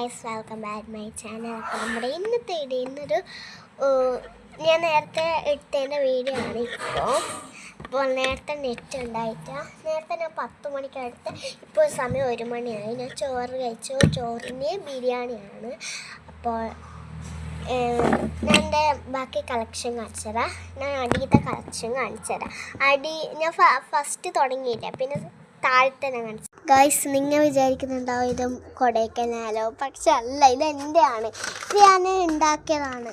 Guys, welcome back my channel. അപ്പോൾ നമ്മുടെ ഇന്നത്തെ വീഡിയോ ഇന്നൊരു ഞാൻ നേരത്തെ എടുത്തതിൻ്റെ വീഡിയോ ആണ്. ഇപ്പോൾ നേരത്തെ നെറ്റ് ഉണ്ടായിട്ട് നേരത്തെ ഞാൻ 10 മണിക്ക് എടുത്ത് ഇപ്പോൾ സമയം 1 മണിയായി. ഞാൻ ചോറ് കഴിച്ചു. ചോറിന് ബിരിയാണിയാണ്. അപ്പോൾ ഞാൻ എൻ്റെ ബാക്കി കളക്ഷൻ കാണിച്ചു തരാം. ഞാൻ അടിയത്തെ കളക്ഷൻ കാണിച്ചു തരാം. ഞാൻ ഫസ്റ്റ് തുടങ്ങിയില്ല, പിന്നെ താഴത്തെ ഞാൻ കാണിച്ചു. ഗൈസ്, നിങ്ങൾ വിചാരിക്കുന്നുണ്ടാവും ഇത് കൊടൈക്കനാലോ, പക്ഷെ അല്ല, ഇത് എൻ്റെ ആണ്. ഇത് ഞാൻ ഉണ്ടാക്കിയതാണ്.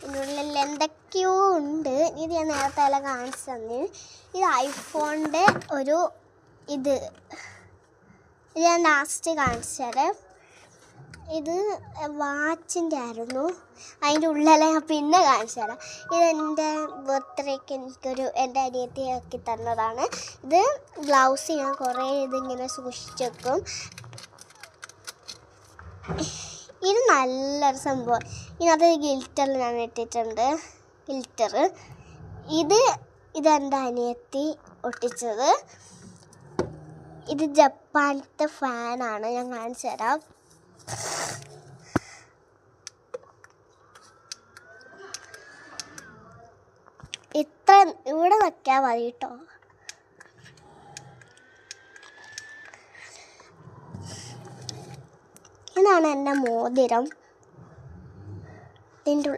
ഇതിനുള്ളിൽ എന്തൊക്കെയോ ഉണ്ട്. ഇത് ഞാൻ നേരത്തെ എല്ലാം കാണിച്ചു തന്നെ. ഇത് ഐഫോണിൻ്റെ ഇത് ഞാൻ ലാസ്റ്റ് കാണിച്ചു തരാം. ഇത് വാച്ചിൻ്റെ ആയിരുന്നു. അതിൻ്റെ ഉള്ളിലെ ഞാൻ പിന്നെ കാണിച്ചു തരാം. ഇതെൻ്റെ ബർത്ത്ഡേക്ക് എൻ്റെ അനിയത്തി ആക്കി തന്നതാണ്. ഇത് ഗ്ലൗസ് ഞാൻ കുറേ ഇതിങ്ങനെ സൂക്ഷിച്ച് വെക്കും. ഇത് നല്ലൊരു സംഭവം. ഇതിനകത്ത് ഗിൽറ്റർ ഞാൻ ഇട്ടിട്ടുണ്ട്. ഗിൽറ്റർ ഇതെൻ്റെ അനിയത്തി ഒട്ടിച്ചത്. ഇത് ജപ്പാനത്തെ ഫാനാണ്. ഞാൻ കാണിച്ചു തരാം. ഇത്ര ഇവിടെ വെക്കാൻ മതി കേട്ടോ. ഇതാണ് എൻ്റെ മോതിരം. ഇതിൻ്റെ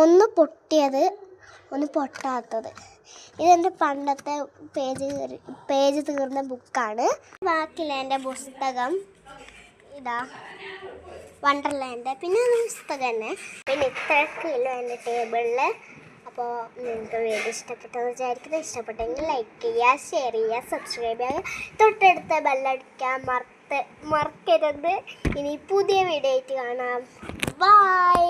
ഒന്ന് പൊട്ടിയത്, ഒന്ന് പൊട്ടാത്തത്. ഇതെൻ്റെ പണ്ടത്തെ പേജ് തീർന്ന ബുക്കാണ്. ബാക്കിയുള്ള എൻ്റെ പുസ്തകം ഇതാ, വണ്ടർലാൻഡ്. പിന്നെ പുസ്തകം തന്നെ. പിന്നെ ഇത്രയൊക്കെയുള്ളൂ എൻ്റെ ടേബിളിൽ. അപ്പോൾ നിങ്ങൾക്ക് വീഡിയോ ഇഷ്ടപ്പെട്ടെന്ന് വിചാരിക്കുന്നത്. ഇഷ്ടപ്പെട്ടെങ്കിൽ ലൈക്ക് ചെയ്യുക, ഷെയർ ചെയ്യുക, സബ്സ്ക്രൈബ് ചെയ്യുക, തൊട്ടടുത്ത ബെല്ലടിക്കാൻ മറക്കരുത്. ഇനി പുതിയ വീഡിയോ ആയിട്ട് കാണാം. ബൈ.